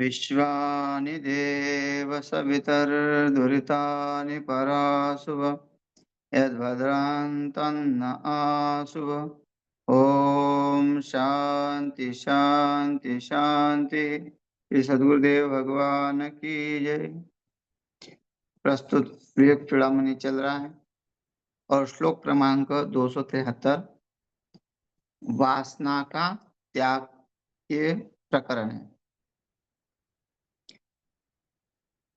विश्वानि देव सवितर्दुरितानि पराशुभ यद्भद्रां तन्न आशुभ। ओम शांति शांति शांति। श्री सद्गुरुदेव भगवान की जय। प्रस्तुत विवेक चूड़ामणि चल रहा है और श्लोक क्रमांक 273 वासना का त्याग के प्रकरण है।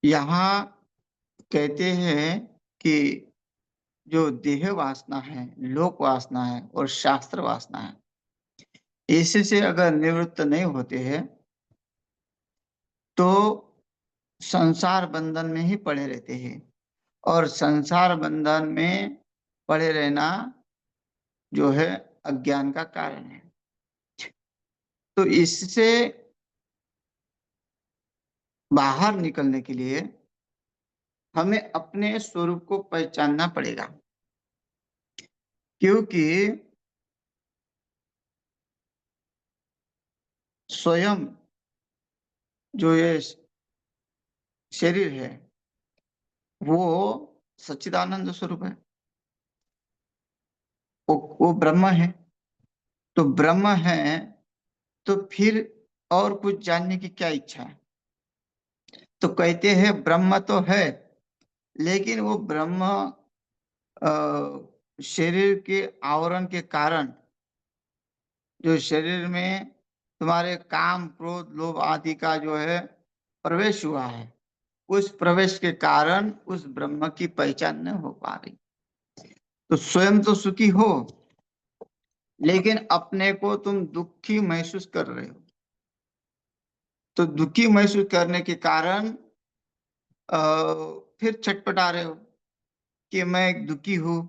यहाँ कहते हैं कि जो देह वासना है, लोक वासना है और शास्त्र वासना है, इससे अगर निवृत्त नहीं होते हैं तो संसार बंधन में ही पड़े रहते हैं और संसार बंधन में पड़े रहना जो है अज्ञान का कारण है। तो इससे बाहर निकलने के लिए हमें अपने स्वरूप को पहचानना पड़ेगा, क्योंकि स्वयं जो ये शरीर है वो सच्चिदानंद स्वरूप है, वो ब्रह्म है। तो ब्रह्म है तो फिर और कुछ जानने की क्या इच्छा है। तो कहते हैं ब्रह्म तो है, लेकिन वो ब्रह्म शरीर के आवरण के कारण जो शरीर में तुम्हारे काम क्रोध लोभ आदि का जो है प्रवेश हुआ है, उस प्रवेश के कारण उस ब्रह्म की पहचान नहीं हो पा रही। तो स्वयं तो सुखी हो, लेकिन अपने को तुम दुखी महसूस कर रहे हो। तो दुखी महसूस करने के कारण फिर छटपटा रहे हो कि मैं एक दुखी हूं,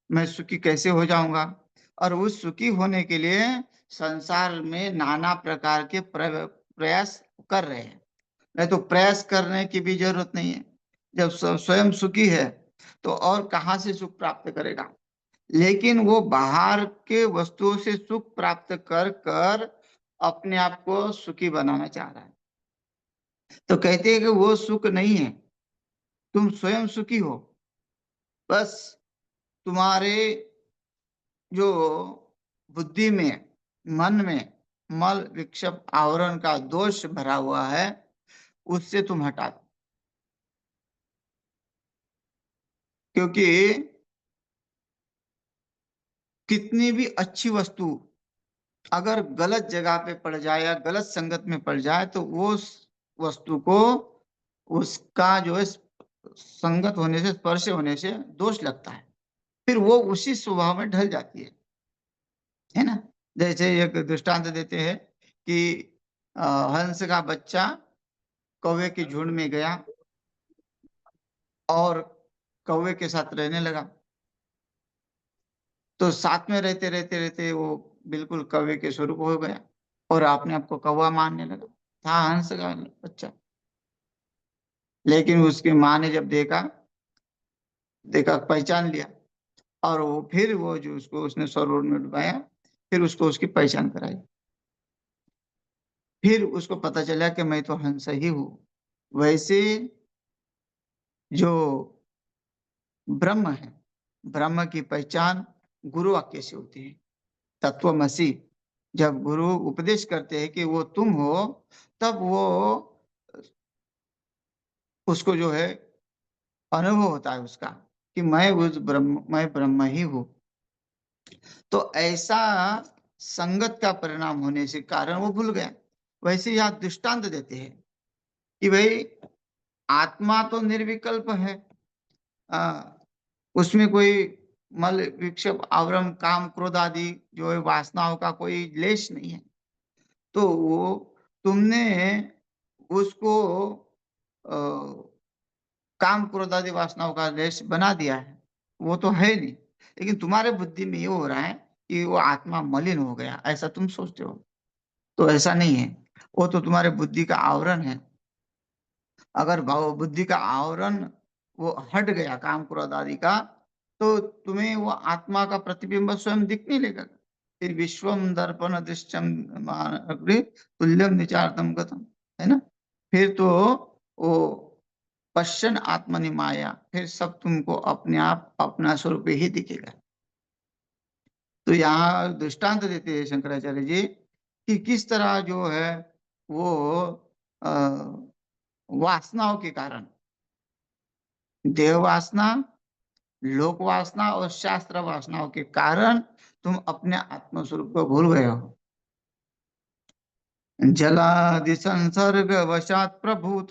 मैं सुखी कैसे हो जाऊंगा। और उस सुखी होने के लिए संसार में नाना प्रकार के प्रयास कर रहे हैं। नहीं तो प्रयास करने की भी जरूरत नहीं है। जब स्वयं सुखी है तो और कहाँ से सुख प्राप्त करेगा। लेकिन वो बाहर के वस्तुओं से सुख प्राप्त कर कर अपने आप को सुखी बनाना चाह रहा है। तो कहते हैं कि वो सुख नहीं है, तुम स्वयं सुखी हो। बस तुम्हारे जो बुद्धि में मन में मल विक्षेप आवरण का दोष भरा हुआ है, उससे तुम हटा दो। क्योंकि कितनी भी अच्छी वस्तु अगर गलत जगह पे पड़ जाए या गलत संगत में पड़ जाए तो वो वस्तु को उसका जो है संगत होने से, स्पर्श होने से दोष लगता है, फिर वो उसी स्वभाव में ढल जाती है ना। जैसे एक दृष्टांत देते हैं कि हंस का बच्चा कौवे के झुंड में गया और कौवे के साथ रहने लगा। तो साथ में रहते रहते रहते वो बिल्कुल कौवे के स्वरूप हो गया और अपने आप को कौवा मानने लगा। था हंस का बच्चा, लेकिन उसकी माँ ने जब देखा देखा पहचान लिया और वो फिर वो जो उसको उसने सरोवर में डुबाया, फिर उसको उसकी पहचान कराई। फिर उसको पता चला कि मैं तो हंस ही हूँ। वैसे जो ब्रह्म है, ब्रह्म की पहचान गुरु वाक्य से होती है। तत्वमसि जब गुरु उपदेश करते हैं कि वो तुम हो, तब वो उसको जो है अनुभव होता है उसका कि मैं ब्रह्म ही हूँ। तो ऐसा संगत का परिणाम होने से कारण वो भूल गया। वैसे यहाँ दृष्टांत देते हैं कि भाई आत्मा तो निर्विकल्प है, उसमें कोई मल विक्षेप आवरण काम क्रोध आदि जो है वासनाओं का कोई लेश नहीं है। तो वो तुमने उसको अ, काम क्रोध आदि वासनाओं का लेश बना दिया है, वो तो है नहीं। लेकिन तुम्हारे बुद्धि में ये हो रहा है कि वो आत्मा मलिन हो गया, ऐसा तुम सोचते हो। तो ऐसा नहीं है, वो तो तुम्हारे बुद्धि का आवरण है। अगर भाव बुद्धि का आवरण वो हट गया काम क्रोध आदि का, तो तुम्हें वो आत्मा का प्रतिबिंब स्वयं दिखने लगेगा। फिर विश्वम दर्पण दृश्यम तुल्यम विचारतम गतम, है ना। फिर तो वो पश्चन आत्मनि माया, फिर सब तुमको अपने आप अपना स्वरूप ही दिखेगा। तो यहाँ दृष्टांत देते हैं शंकराचार्य जी कि किस तरह जो है वो अ, वासनाओं के कारण, देह वासना, लोक वासना और शास्त्र वासनाओं के कारण तुम अपने आत्म स्वरूप को भूल गए हो। जलादि संसर्ग वशात प्रभूत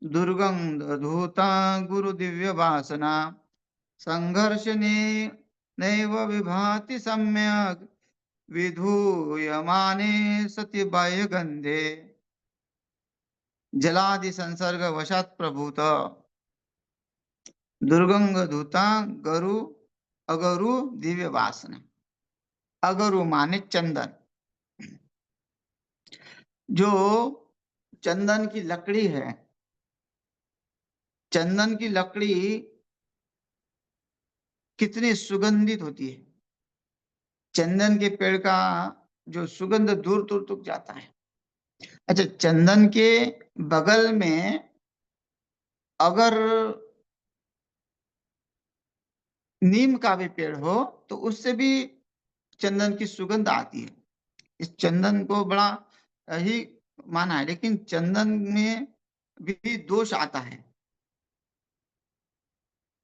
दुर्गंध धूता गुरु दिव्य वासना संघर्षणे नैव विभाति सम्यक विधूयमाने सति बाह्य गंधे। जलादि संसर्ग वशात प्रभूत दुर्गंध धूता गरु अगरु दिव्य वासना। अगरु माने चंदन। जो चंदन की लकड़ी है, चंदन की लकड़ी कितनी सुगंधित होती है। चंदन के पेड़ का जो सुगंध दूर दूर तक जाता है। अच्छा, चंदन के बगल में अगर नीम का भी पेड़ हो तो उससे भी चंदन की सुगंध आती है। इस चंदन को बड़ा ही माना है, लेकिन चंदन में भी दोष आता है।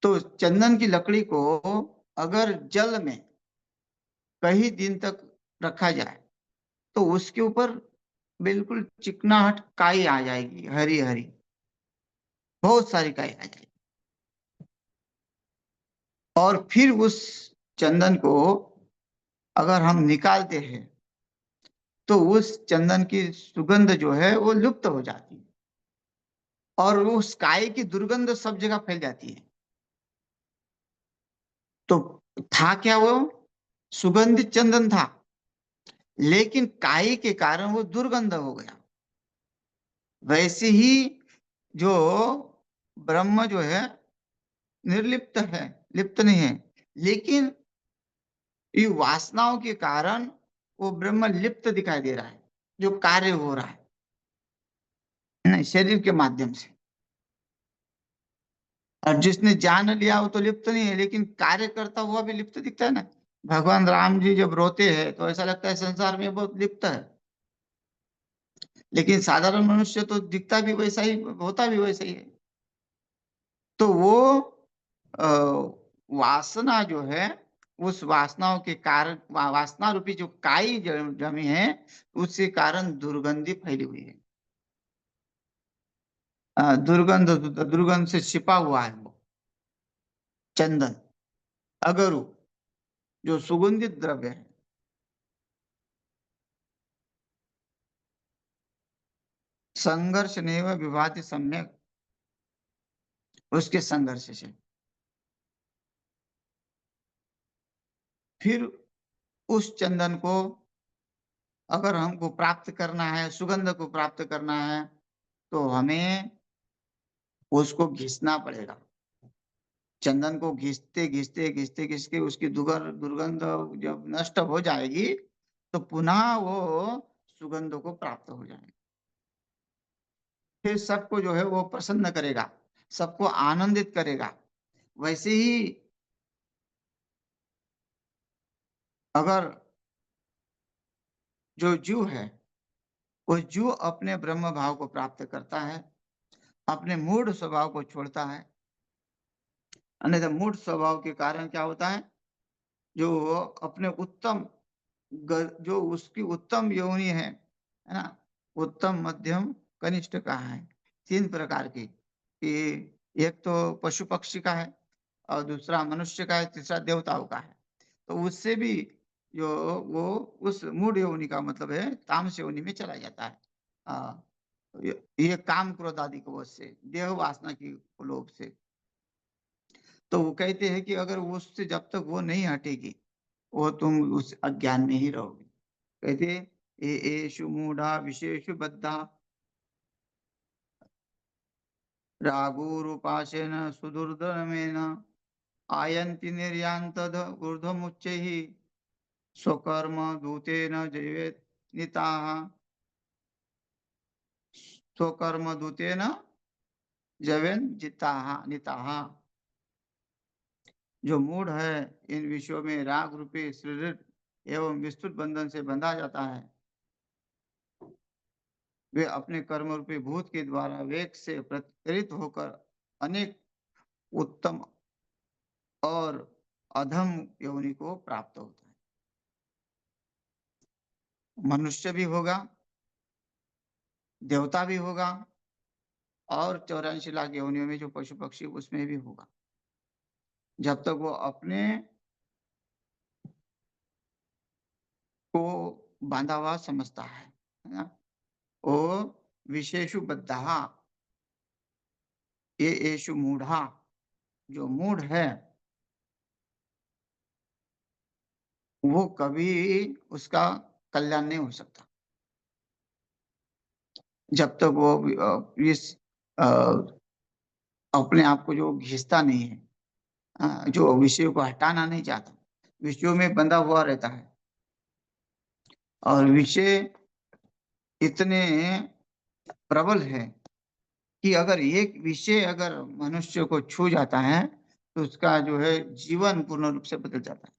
तो चंदन की लकड़ी को अगर जल में कई दिन तक रखा जाए तो उसके ऊपर बिल्कुल चिकनाहट काई आ जाएगी, हरी हरी, बहुत सारी काई आ जाएगी। और फिर उस चंदन को अगर हम निकालते हैं तो उस चंदन की सुगंध जो है वो लुप्त हो जाती है और उस काई की दुर्गंध सब जगह फैल जाती है। तो था क्या वो? सुगंधित चंदन था, लेकिन काई के कारण वो दुर्गंध हो गया। वैसे ही जो ब्रह्म जो है निर्लिप्त है, लिप्त नहीं है, लेकिन ये वासनाओं के कारण वो ब्रह्म लिप्त दिखाई दे रहा है। जो कार्य हो रहा है ना, शरीर के माध्यम से। और जिसने जान लिया वो तो लिप्त नहीं है, लेकिन कार्य करता हुआ भी लिप्त दिखता है ना। भगवान राम जी जब रोते हैं तो ऐसा लगता है संसार में बहुत लिप्त है, लेकिन साधारण मनुष्य तो दिखता भी वैसा ही, होता भी वैसा ही है। तो वो अ, वासना जो है, उस वासनाओं के कारण, वासना रूपी जो काई जमी है, उसके कारण दुर्गंधी फैली हुई है। दुर्गंध, दुर्गंध से छिपा हुआ है वो चंदन, अगरु, जो सुगंधित द्रव्य है। संघर्ष नैव विभाति सम्यक, उसके संघर्ष से फिर उस चंदन को अगर हमको प्राप्त करना है, सुगंध को प्राप्त करना है, तो हमें उसको घिसना पड़ेगा। चंदन को घिसते घिसते घिसते घिसते उसकी दुर्गंध जब नष्ट हो जाएगी तो पुनः वो सुगंध को प्राप्त हो जाएगा। फिर सबको जो है वो प्रसन्न करेगा, सबको आनंदित करेगा। वैसे ही अगर जो जीव है, वो जीव अपने ब्रह्म भाव को प्राप्त करता है, अपने मूढ़ स्वभाव को छोड़ता है। अन्यथा मूढ़ स्वभाव के कारण क्या होता है, जो अपने उत्तम जो उसकी उत्तम योनि है ना, उत्तम मध्यम कनिष्ठ का है। तीन प्रकार की, कि एक तो पशु पक्षी का है, और दूसरा मनुष्य का है, तीसरा देवताओं का है। तो उससे भी जो वो उस मूढ़ योनि का मतलब है तामस योनि में चला जाता है। आ, ये काम क्रोध आदि को उससे देह वासना की लोभ से। तो वो कहते हैं कि अगर उससे जब तक वो नहीं हटेगी, वो तुम उस अज्ञान में ही रहोगे। कहते एषु मूढ़ा विशेषु बद्धा रागोरुपासेन सुदुर्दमेन आयन्ति निर्यान्तद ऊर्ध्वमुच्चैः स्वकर्म दूतेन जैवेत् निताः स्वकर्म दूतेन जवेन निताः। जो मूढ़ है इन विषयों में राग रूपी सुदृढ़ एवं विस्तृत बंधन से बंधा जाता है, वे अपने कर्म रूपी भूत के द्वारा वेग से प्रेरित होकर अनेक उत्तम और अधम योनि को प्राप्त होता है। मनुष्य भी होगा, देवता भी होगा और 84 लाख योनियों में जो पशु पक्षी उसमें भी होगा। जब तक वो अपने को बांधा हुआ समझता है ना? वो विशेषु बद्धा ये येषु मूढ़ा, जो मूढ़ है वो कभी उसका कल्याण नहीं हो सकता जब तक वो इस अ, अपने आप को जो घिसता नहीं है, जो विषयों को हटाना नहीं चाहता, विषयों में बंधा हुआ रहता है। और विषय इतने प्रबल है कि अगर एक विषय अगर मनुष्य को छू जाता है तो उसका जो है जीवन पूर्ण रूप से बदल जाता है।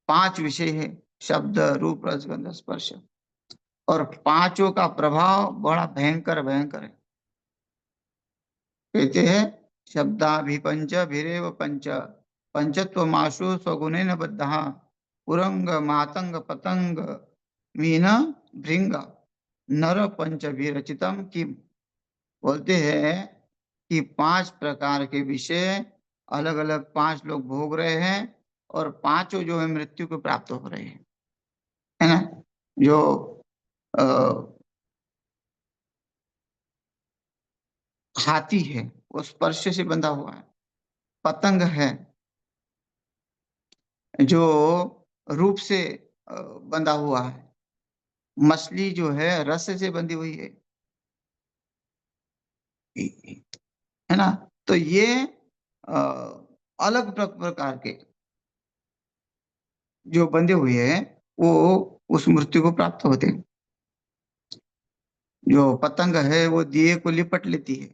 5 विषय है, शब्द, रूप, रस, गंध, स्पर्श, और पांचों का प्रभाव बड़ा भयंकर भयंकर है। कहते हैं शब्दाभिपंच भिरेव पंच पंचत्वमाशु स्वगुणेन बद्धः उरंग मातंग पतंग मीन भृंग नर पंच विरचितम किम। बोलते हैं कि 5 प्रकार के विषय अलग अलग 5 लोग भोग रहे हैं और पांचों जो है मृत्यु को प्राप्त हो रहे हैं, है ना? जो अ, हाथी है वो स्पर्श से बंधा हुआ है, पतंग है जो रूप से बंधा हुआ है, मछली जो है रस से बंधी हुई है ना? तो ये अ, अलग प्रकार के जो बंधे हुए हैं वो उस मृत्यु को प्राप्त होते हैं। जो पतंग है वो दिए को लिपट लेती है,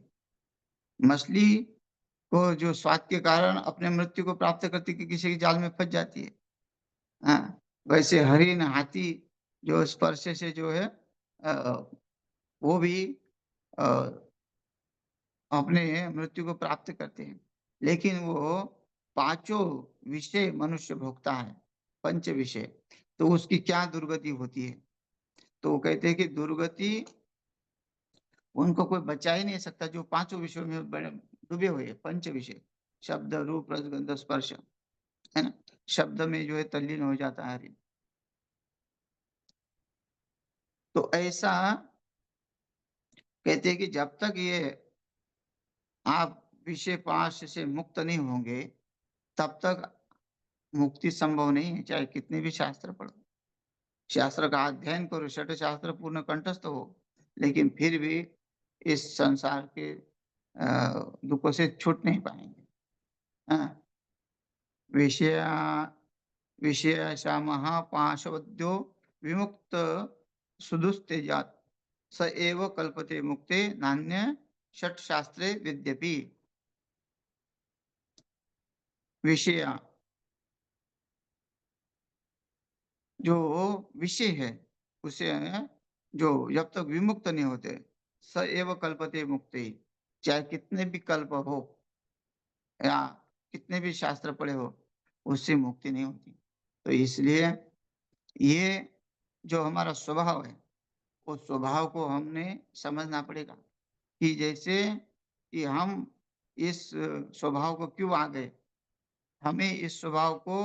मछली को जो स्वाद के कारण अपने मृत्यु को प्राप्त करती है कि किसी के जाल में फंस जाती है। हाँ, वैसे हरिण हाथी जो स्पर्श से जो है वो भी अ, अपने मृत्यु को प्राप्त करते हैं, लेकिन वो पांचों विषय मनुष्य भोगता है, पंच विषय। तो उसकी क्या दुर्गति होती है? तो वो कहते हैं कि दुर्गति उनको कोई बचा ही नहीं सकता जो पांचों विषयों में बड़े डूबे हुए हैं, पंच विषय, शब्द, रूप, रस, गंध, स्पर्श, है ना? शब्द में जो है तल्लीन हो जाता है। तो ऐसा कहते हैं कि जब तक ये आप विषय पाश से मुक्त नहीं होंगे तब तक मुक्ति संभव नहीं है, चाहे कितने भी शास्त्र पढ़ो, शास्त्र का अध्ययन करो, छठ शास्त्र पूर्ण कंठस्थ हो, लेकिन फिर भी इस संसार के दुखों से छूट नहीं पाएंगे। हाँ, विषय विषयशामः पाशवद्यो विमुक्त सुदुस्तेजात् स एव कल्पते मुक्ते नान्य षट शास्त्रे विद्यपि। विषय जो विषय है उसे जो जब तक विमुक्त नहीं होते स एव कल्पते मुक्ते, चाहे कितने भी कल्प हो या कितने भी शास्त्र पढ़े हो उससे मुक्ति नहीं होती। तो इसलिए ये जो हमारा स्वभाव है उस स्वभाव को हमने समझना पड़ेगा कि जैसे कि हम इस स्वभाव को क्यों आ गए, हमें इस स्वभाव को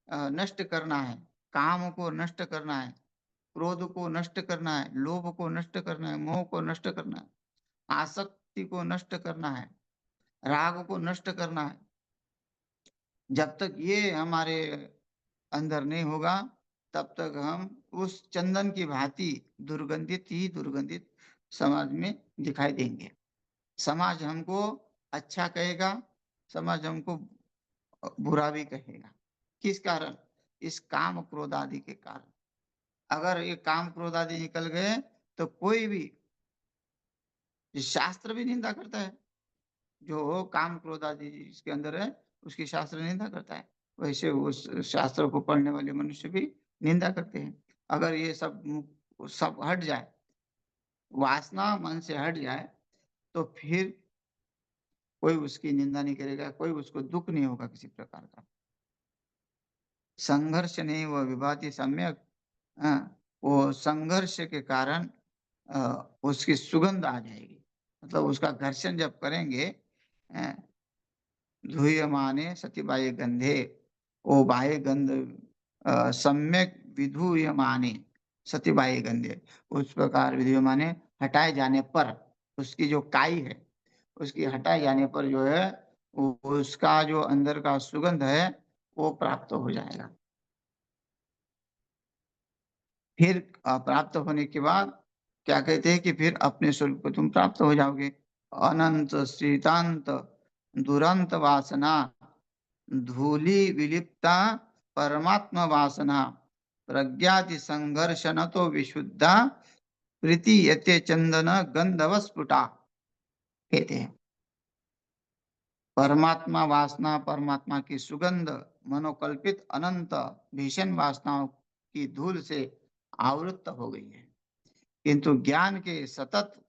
नष्ट करना है, काम को नष्ट करना है, क्रोध को नष्ट करना है, लोभ को नष्ट करना है, मोह को नष्ट करना है, आसक्ति को नष्ट करना है, राग को नष्ट करना है। जब तक ये हमारे अंदर नहीं होगा तब तक हम उस चंदन की भांति दुर्गंधित ही दुर्गंधित समाज में दिखाई देंगे। समाज हमको अच्छा कहेगा, समाज हमको बुरा भी कहेगा। किस कारण? इस काम क्रोध आदि के कारण। अगर ये काम क्रोध आदि निकल गए तो कोई भी शास्त्र भी निंदा करता है। जो काम क्रोध आदि जिसके अंदर है, उसकी शास्त्र निंदा करता है। वैसे उस शास्त्र को पढ़ने वाले मनुष्य भी निंदा करते हैं। अगर ये सब हट जाए, वासना मन से हट जाए, तो फिर कोई उसकी निंदा नहीं करेगा, कोई उसको दुःख नहीं होगा किसी प्रकार का। संघर्ष नहीं वो विभाति सम्यक। वो संघर्ष के कारण उसकी सुगंध आ जाएगी। मतलब उसका घर्षण जब करेंगे, अ, धूयमाने सति बाह्य गंधे, वो बाह्य गंध सम्यक विधूयमाने सति बाह्य गंधे, उस प्रकार विधूयमाने हटाए जाने पर, उसकी जो काई है, उसकी हटाए जाने पर जो है उसका जो अंदर का सुगंध है वो प्राप्त हो जाएगा। फिर प्राप्त होने के बाद क्या कहते हैं कि फिर अपने स्वरूप को तुम प्राप्त हो जाओगे। अनंत श्रीतांत दुरंत वासना धूलि विलिप्ता परमात्म वासना प्रज्ञाति संघर्षण तो विशुद्धा प्रीति यते चंदन गंधव स्फुटा, कहते हैं। परमात्मा वासना, परमात्मा की सुगंध मनोकल्पित अनंत भीषण वासनाओं की धूल से आवृत हो गई है, किंतु ज्ञान के सतत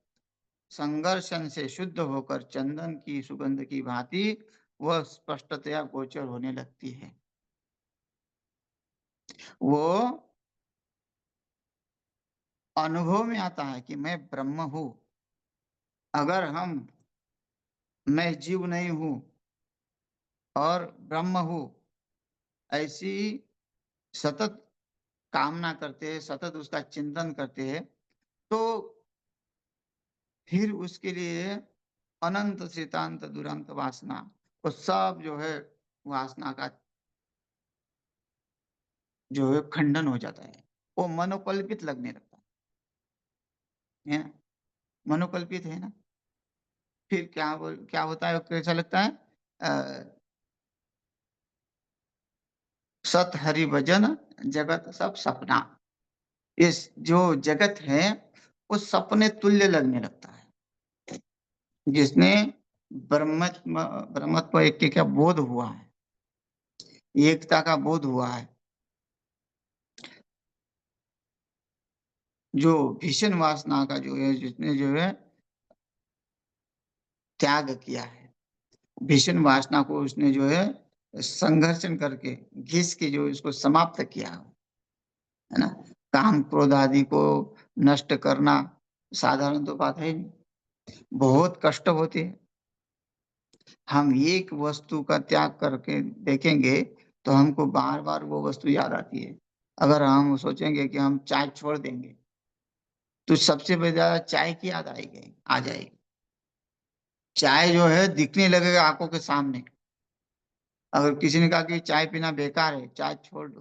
संघर्षण से शुद्ध होकर चंदन की सुगंध की भांति वह स्पष्टतया गोचर होने लगती है। वो अनुभव में आता है कि मैं ब्रह्म हूं। अगर मैं जीव नहीं हूं और ब्रह्म हूं, ऐसी सतत कामना करते हैं, सतत उसका चिंतन करते हैं, तो फिर उसके लिए अनंत श्रीतांत दुरंत वासना, वो सब जो है वासना का जो है खंडन हो जाता है। वो मनोकल्पित लगने लगता है ना? मनोकल्पित है ना? फिर क्या होता है, कैसा लगता है? सत हरि भजन जगत सब सपना। इस जो जगत है वो सपने तुल्य लगने लगता है। जिसने ब्रह्मत्व ब्रह्मत्व ऐक्य का बोध हुआ है, एकता का बोध हुआ है, जो भीषण वासना का जो है, जिसने जो है त्याग किया है, भीषण वासना को उसने जो है संघर्षण करके घिस के जो इसको समाप्त किया है ना। काम क्रोध आदि को नष्ट करना साधारण तो बात है नहीं, बहुत कष्ट होते हैं। हम एक वस्तु का त्याग करके देखेंगे तो हमको बार बार वो वस्तु याद आती है। अगर हम सोचेंगे कि हम चाय छोड़ देंगे, तो सबसे पहले ज्यादा चाय की याद आएगी, आ जाएगी। चाय जो है दिखने लगेगा आंखों के सामने। अगर किसी ने कहा कि चाय पीना बेकार है, चाय छोड़ दो,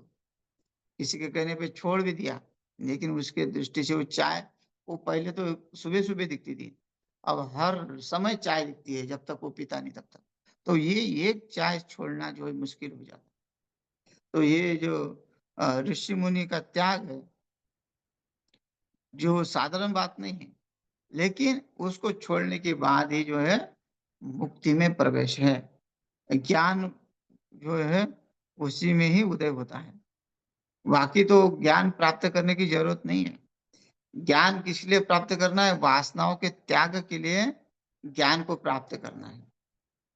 किसी के कहने पे छोड़ भी दिया, लेकिन उसके दृष्टि से वो चाय, वो पहले तो सुबह सुबह दिखती थी, अब हर समय चाय दिखती है, जब तक वो पीता नहीं तब तक। तो ये एक चाय छोड़ना जो है मुश्किल हो जाता है। तो ये जो ऋषि मुनि का त्याग है, जो साधारण बात नहीं है, लेकिन उसको छोड़ने के बाद ही जो है मुक्ति में प्रवेश है। ज्ञान जो है उसी में ही उदय होता है। बाकी तो ज्ञान प्राप्त करने की जरूरत नहीं है। ज्ञान किस लिए प्राप्त करना है? वासनाओं के त्याग के लिए ज्ञान को प्राप्त करना है।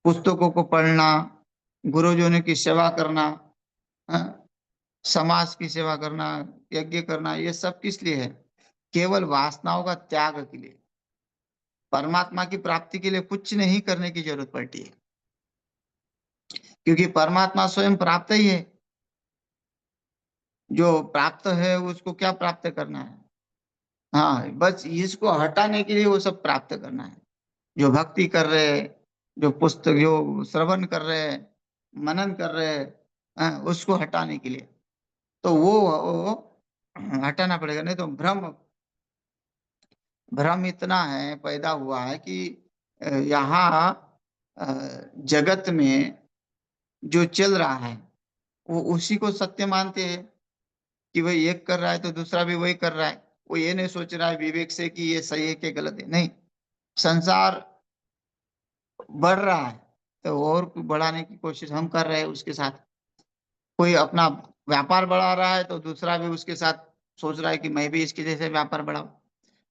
पुस्तकों को पढ़ना, गुरुजनों की सेवा करना, हाँ, समाज की सेवा करना, यज्ञ करना, ये सब किस लिए है? केवल वासनाओं का त्याग के लिए। परमात्मा की प्राप्ति के लिए कुछ नहीं करने की जरूरत पड़ती है, क्योंकि परमात्मा स्वयं प्राप्त ही है। जो प्राप्त है उसको क्या प्राप्त करना है? हाँ, बस इसको हटाने के लिए वो सब प्राप्त करना है। जो भक्ति कर रहे हैं, जो पुस्तक जो श्रवण कर रहे हैं, मनन कर रहे हैं, उसको हटाने के लिए तो वो हटाना पड़ेगा। नहीं तो भ्रम भ्रम इतना है पैदा हुआ है कि यहाँ जगत में जो चल रहा है वो उसी को सत्य मानते हैं कि भाई एक कर रहा है तो दूसरा भी वही कर रहा है। वो ये नहीं सोच रहा है विवेक से कि ये सही है कि गलत है, नहीं। संसार बढ़ रहा है तो और बढ़ाने की कोशिश हम कर रहे हैं उसके साथ। कोई अपना व्यापार बढ़ा रहा है तो दूसरा भी उसके साथ सोच रहा है कि मैं भी इसके जैसे व्यापार बढ़ाऊं।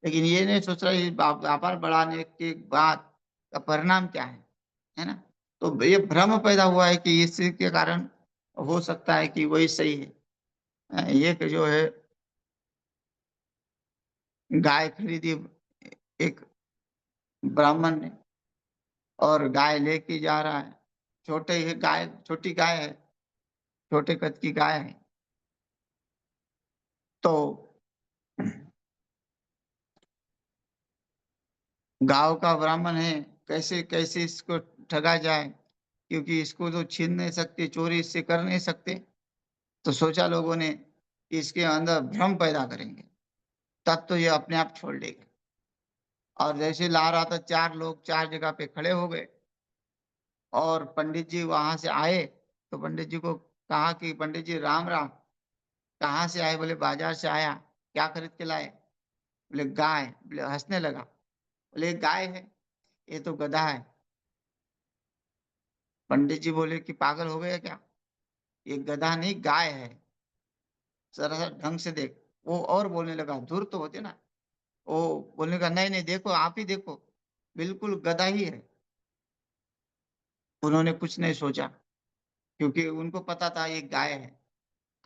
लेकिन ये नहीं सोच रहा है कि व्यापार बढ़ाने के बाद का परिणाम क्या है ना। तो ये भ्रम पैदा हुआ है कि इसके कारण हो सकता है कि वही सही है। ये कि जो है गाय खरीदी एक ब्राह्मण ने, और गाय लेके जा रहा है। छोटे ही गाय, छोटी गाय है, छोटे कद की गाय है। तो गांव का ब्राह्मण है, कैसे कैसे इसको ठगा जाए, क्योंकि इसको तो छीन नहीं सकते, चोरी इससे कर नहीं सकते। तो सोचा लोगों ने कि इसके अंदर भ्रम पैदा करेंगे, तब तो ये अपने आप छोड़ देगा। और जैसे ला रहा था, चार लोग चार जगह पे खड़े हो गए, और पंडित जी वहां से आए। तो पंडित जी को कहा कि पंडित जी राम राम। कहाँ से आए? बोले बाजार से आया। क्या खरीद के लाए? बोले गाय। बोले हंसने लगा, बोले गाय है, ये तो गधा है। पंडित जी बोले कि पागल हो गया क्या, ये गधा नहीं गाय है, जरा सा ढंग से देख। वो और बोलने लगा, धूर्त तो होते ना। वो बोलने लगा, नहीं नहीं देखो, आप ही देखो, बिल्कुल गधा ही है। उन्होंने कुछ नहीं सोचा, क्योंकि उनको पता था ये गाय है।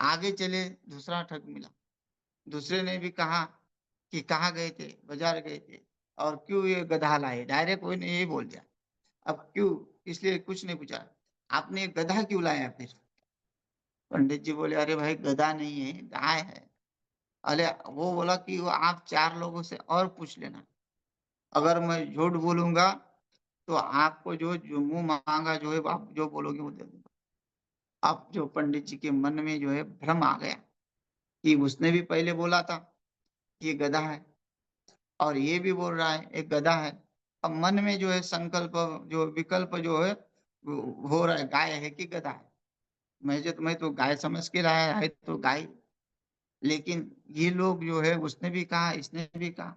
आगे चले, दूसरा ठग मिला। दूसरे ने भी कहा कि कहाँ गए थे? बाजार गए थे। और क्यों ये गधा लाए? डायरेक्ट कोई ने यही बोल दिया। अब क्यों? इसलिए कुछ नहीं पूछा, आपने ये गधा क्यों लाया फिर? पंडित जी बोले, अरे भाई गधा नहीं है, गाय है। अरे वो बोला कि वो आप चार लोगों से और पूछ लेना, अगर मैं झूठ बोलूंगा तो आपको जो जो मुंह मांगा जो है आप जो बोलोगे वो दे दूंगा। अब जो पंडित जी के मन में जो है भ्रम आ गया कि उसने भी पहले बोला था कि ये गधा है, और ये भी बोल रहा है एक गधा है। अब मन में जो है संकल्प, जो विकल्प जो है वो हो रहा है, गाय है कि गधा है। मैं तो गाय समझ के लाया है, तो गाय। लेकिन ये लोग जो है, उसने भी कहा इसने भी कहा।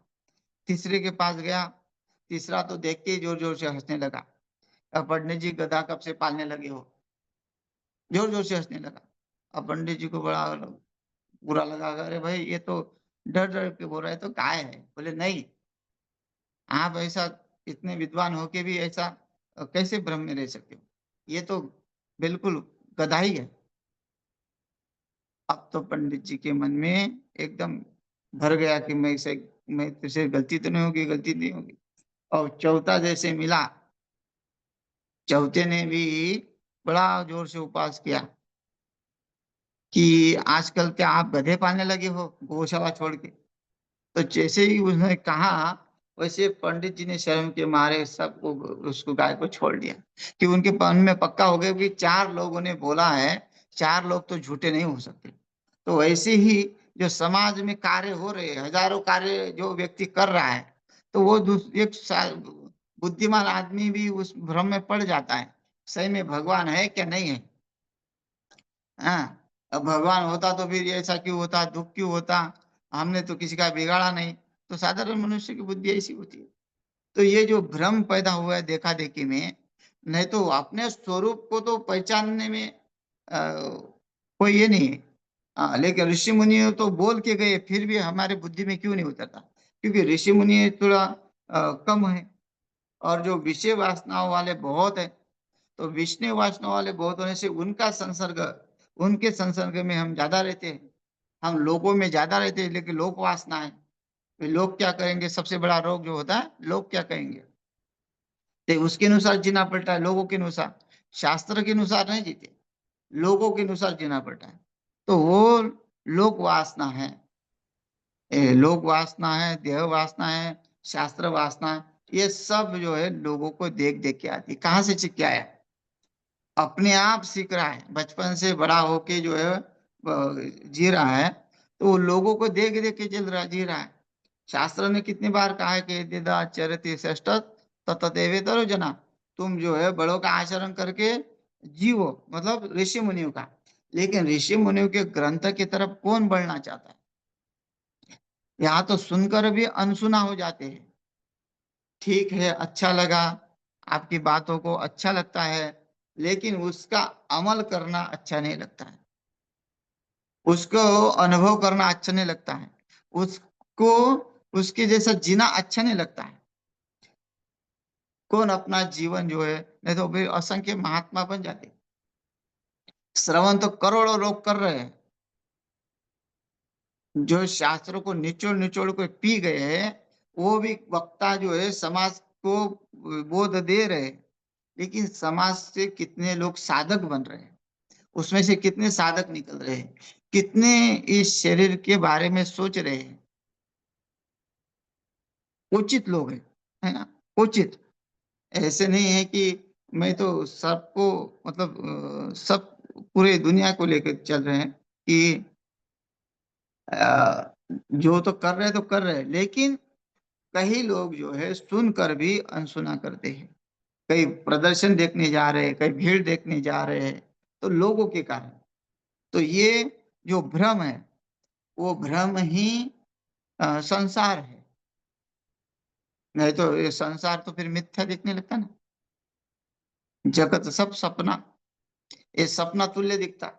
तीसरे के पास गया, तीसरा तो देख के जोर जोर से हंसने लगा। अब पंडित जी गधा कब से पालने लगे हो? जोर जोर से हंसने लगा। अब पंडित जी को बड़ा बुरा लगा, अरे भाई ये तो डर डर के बोल रहा है, तो गाय है। बोले नहीं, आप ऐसा इतने विद्वान होके भी ऐसा कैसे भ्रम में रह सकते हो? ये तो बिल्कुल गधा ही है। अब तो पंडित जी के मन में एकदम भर गया कि मैं तुझसे गलती तो नहीं होगी, गलती नहीं होगी। और चौथा जैसे मिला, चौथे ने भी बड़ा जोर से उपवास किया कि आजकल क्या आप गधे पालने लगे हो गौशाला छोड़ के? तो जैसे ही उसने कहा, वैसे पंडित जी ने शर्म के मारे सबको, उसको गाय को छोड़ दिया। कि उनके मन में पक्का हो गया कि चार लोगों ने बोला है, चार लोग तो झूठे नहीं हो सकते। तो वैसे ही जो समाज में कार्य हो रहे हैं, हजारों कार्य जो व्यक्ति कर रहा है, तो वो बुद्धिमान आदमी भी उस भ्रम में पड़ जाता है, सही में भगवान है क्या नहीं है। हाँ, अब भगवान होता तो फिर ऐसा क्यों होता, दुख क्यों होता? हमने तो किसी का बिगाड़ा नहीं। तो साधारण मनुष्य की बुद्धि ऐसी होती है। तो ये जो भ्रम पैदा हुआ है देखा देखी में, नहीं तो अपने स्वरूप को तो पहचानने में कोई ये नहीं है। लेकिन ऋषि मुनि तो बोल के गए, फिर भी हमारे बुद्धि में क्यों नहीं उतरता? क्योंकि ऋषि मुनि थोड़ा कम है, और जो विषय वासनाओं वाले बहुत है। तो विष्णु वासना वाले बहुत होने से उनके संसर्ग में हम ज्यादा रहते हैं। हम लोगों में ज्यादा रहते हैं, लेकिन लोक वासना है। तो लोग क्या करेंगे? सबसे बड़ा रोग जो होता है, लोग क्या कहेंगे, तो उसके अनुसार जीना पड़ता है, लोगों के अनुसार। शास्त्र के अनुसार नहीं जीते, लोगों के अनुसार जीना पड़ता है। तो वो लोक वासना है, लोक वासना है, देह वासना है, शास्त्र वासना है। ये सब जो है लोगों को देख देख के आती है। कहाँ से सीख के आया? अपने आप सीख रहा है, बचपन से बड़ा होके जो है जी रहा है। तो वो लोगों को देख देख के जी रहा है। शास्त्र ने कितनी बार कहा है कि यदिदा चरति श्रेष्ठ ततदेवेतरो जना। तुम जो है बड़ों का आचरण करके जीवो, मतलब ऋषि मुनियों का। लेकिन ऋषि मुनियों के ग्रंथ की तरफ कौन बढ़ना चाहता है? यहाँ तो सुनकर भी अनसुना हो जाते हैं। ठीक है, अच्छा लगा, आपकी बातों को अच्छा लगता है, लेकिन उसका अमल करना अच्छा नहीं लगता है, उसको अनुभव करना अच्छा नहीं लगता है, उसको उसके जैसा जीना अच्छा नहीं लगता है। कौन अपना जीवन जो है, नहीं तो फिर असंख्य महात्मा बन जाते। श्रवण तो करोड़ों लोग कर रहे हैं, जो शास्त्रों को निचोड़ निचोड़ के पी गए हैं, वो भी वक्ता जो है समाज को बोध दे रहे हैं। लेकिन समाज से कितने लोग साधक बन रहे हैं, उसमें से कितने साधक निकल रहे हैं, कितने इस शरीर के बारे में सोच रहे हैं। उचित लोग हैं, है ना, उचित। ऐसे नहीं है कि मैं तो सबको, मतलब सब पूरे दुनिया को लेकर चल रहे हैं कि जो तो कर रहे हैं तो कर रहे हैं, लेकिन कई लोग जो है सुनकर भी अनसुना करते हैं। कई प्रदर्शन देखने जा रहे हैं, कई भीड़ देखने जा रहे हैं, तो लोगों के कारण। तो ये जो भ्रम है, वो भ्रम ही संसार है। नहीं तो ये संसार तो फिर मिथ्या दिखने लगता ना। जगत सब सपना, ये सपना तुल्य दिखता,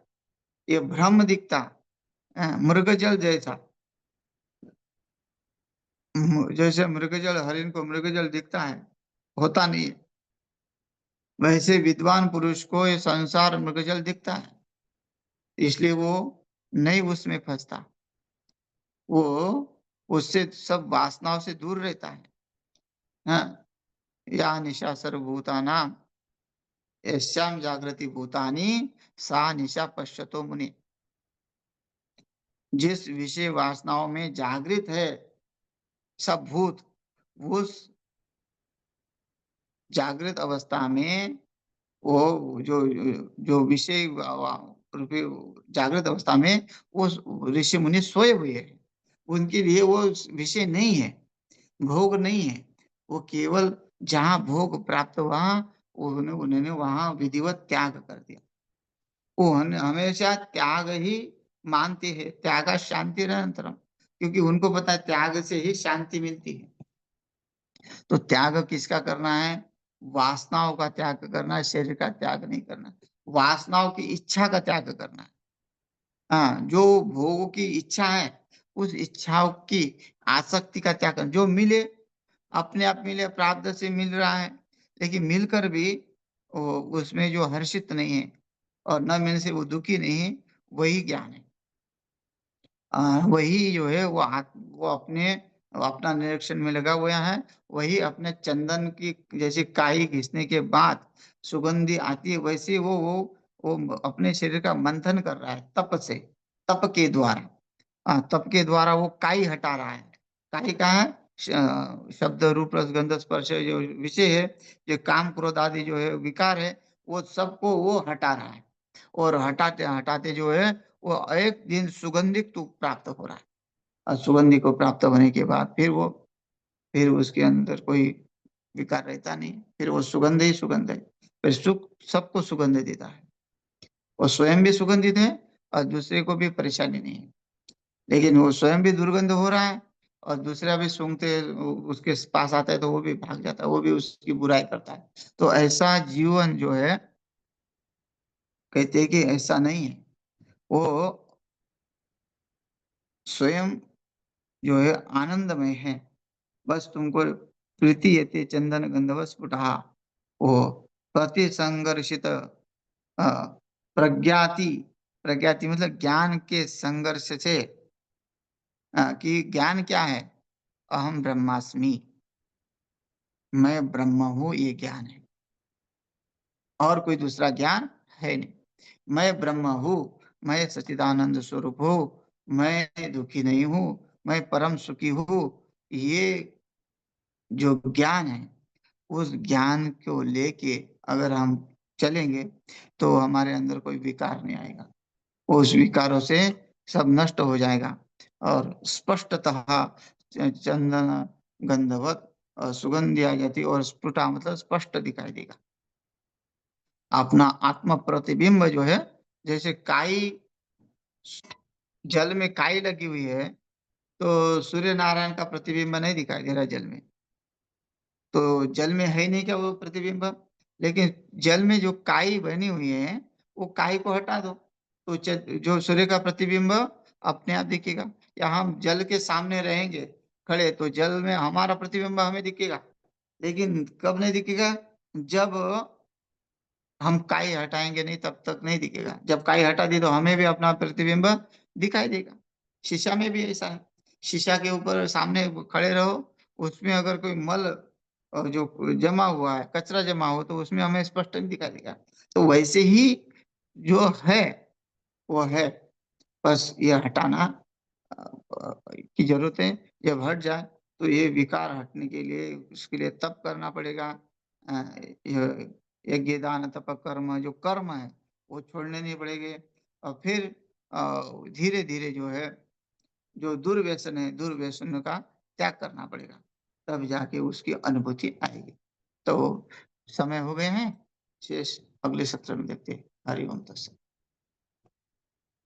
ये भ्रम दिखता, मृगजल जैसा। जैसे मृगजल, हरिण को मृगजल दिखता है, होता नहीं है, वैसे विद्वान पुरुष को ये संसार मृगजल दिखता है, इसलिए वो नहीं उसमें फंसता, वो उससे सब वासनाओं से दूर रहता है। हाँ, या निशा सर्वभूतानां यस्याम जागृति भूतानि सा निशा पश्यतो मुनि। जिस विषय वासनाओं में जागृत है सब भूत, उस जागृत अवस्था में वो जो जो विषय रूपी जागृत अवस्था में वो ऋषि मुनि सोए हुए हैं, उनके लिए वो विषय नहीं है, भोग नहीं है। वो केवल जहाँ भोग प्राप्त हुआ, उन्होंने उन्होंने वहां विधिवत त्याग कर दिया। वो हमेशा त्याग ही मानते हैं, त्यागा शांति अनंतरम, क्योंकि उनको पता है त्याग से ही शांति मिलती है। तो त्याग किसका करना है? वासनाओं का त्याग करना है, शरीर का त्याग नहीं करना। वासनाओं की इच्छा का त्याग करना है। हाँ, जो भोगों की इच्छा है, उस इच्छाओं की आसक्ति का त्याग करना। जो मिले, अपने आप मिले, प्रारब्ध से मिल रहा है, लेकिन मिलकर भी उसमें जो हर्षित नहीं है और न मिलने से वो दुखी नहीं है, वही ज्ञान है। वही जो है वो अपने अपना निरीक्षण में लगा हुआ है। वही अपने चंदन की जैसे काई घिसने के बाद सुगंधी आती है, वैसे वो अपने शरीर का मंथन कर रहा है तप से, तप के द्वारा। तप के द्वारा वो काई हटा रहा है। काई का है शब्द रूप रस गंध स्पर्श जो विषय है, जो काम क्रोध आदि जो है विकार है, वो सबको वो हटा रहा है। और हटाते हटाते जो है वो एक दिन सुगंधित तू प्राप्त हो रहा है। और सुगंधि को प्राप्त होने के बाद फिर उसके अंदर कोई विकार रहता नहीं, फिर वो सुगंध ही सुगंध है। फिर सुख सबको सुगंध देता है, वो स्वयं भी सुगंधित है और दूसरे को भी परेशानी नहीं है। लेकिन वो स्वयं भी दुर्गंध हो रहा है और दूसरा भी सूंघते उसके पास आता है तो वो भी भाग जाता है, वो भी उसकी बुराई करता है। तो ऐसा जीवन जो है, कहते हैं कि ऐसा नहीं है। वो स्वयं जो है आनंदमय है। बस तुमको प्रीति यते चंदन गंधव स्फुटा, वो प्रति संघर्षित प्रज्ञाति, प्रज्ञाति मतलब ज्ञान के संघर्ष से, कि ज्ञान क्या है? अहम ब्रह्मास्मि, मैं ब्रह्म हूँ, ये ज्ञान है, और कोई दूसरा ज्ञान है नहीं। मैं ब्रह्म हूँ, मैं सच्चिदानंद स्वरूप हूँ, मैं दुखी नहीं हूँ, मैं परम सुखी हूँ। ये जो ज्ञान है, उस ज्ञान को लेके अगर हम चलेंगे तो हमारे अंदर कोई विकार नहीं आएगा, उस विकारों से सब नष्ट हो जाएगा। और स्पष्टतः चंदन गंधवत सुगंधि आ जाती, और स्फुटा मतलब स्पष्ट दिखाई देगा। अपना आत्म प्रतिबिंब जो है, जैसे काई, जल में काई लगी हुई है, तो सूर्य नारायण का प्रतिबिंब नहीं दिखाई दे रहा है जल में। तो जल में है ही नहीं क्या वो प्रतिबिंब? लेकिन जल में जो काई बनी हुई है, वो काई को हटा दो, तो जो सूर्य का प्रतिबिंब अपने आप दिखेगा। या हम जल के सामने रहेंगे खड़े, तो जल में हमारा प्रतिबिंब हमें दिखेगा, लेकिन कब नहीं दिखेगा? जब हम काई हटाएंगे नहीं, तब तक नहीं दिखेगा। जब काई हटा दी तो हमें भी अपना प्रतिबिंब दिखाई देगा। शीशा में भी ऐसा है। शीशा के ऊपर सामने खड़े रहो, उसमें अगर कोई मल जो जमा हुआ है, कचरा जमा हो, तो उसमें हमें स्पष्ट नहीं दिखाई देगा। तो वैसे ही जो है वो है, बस ये हटाना की जरूरत है। जब हट जाए तो ये विकार हटने के लिए, उसके लिए तप करना पड़ेगा। यह यज्ञ दान तप कर्म, जो कर्म है वो छोड़ने नहीं पड़ेंगे। और फिर धीरे धीरे जो है, जो दुर्व्यसन है, दुर्व्यसन का त्याग करना पड़ेगा, तब जाके उसकी अनुभूति आएगी। तो समय हो गए हैं, शेष अगले सत्र में देखते हैं। हरि ओम तत्सत।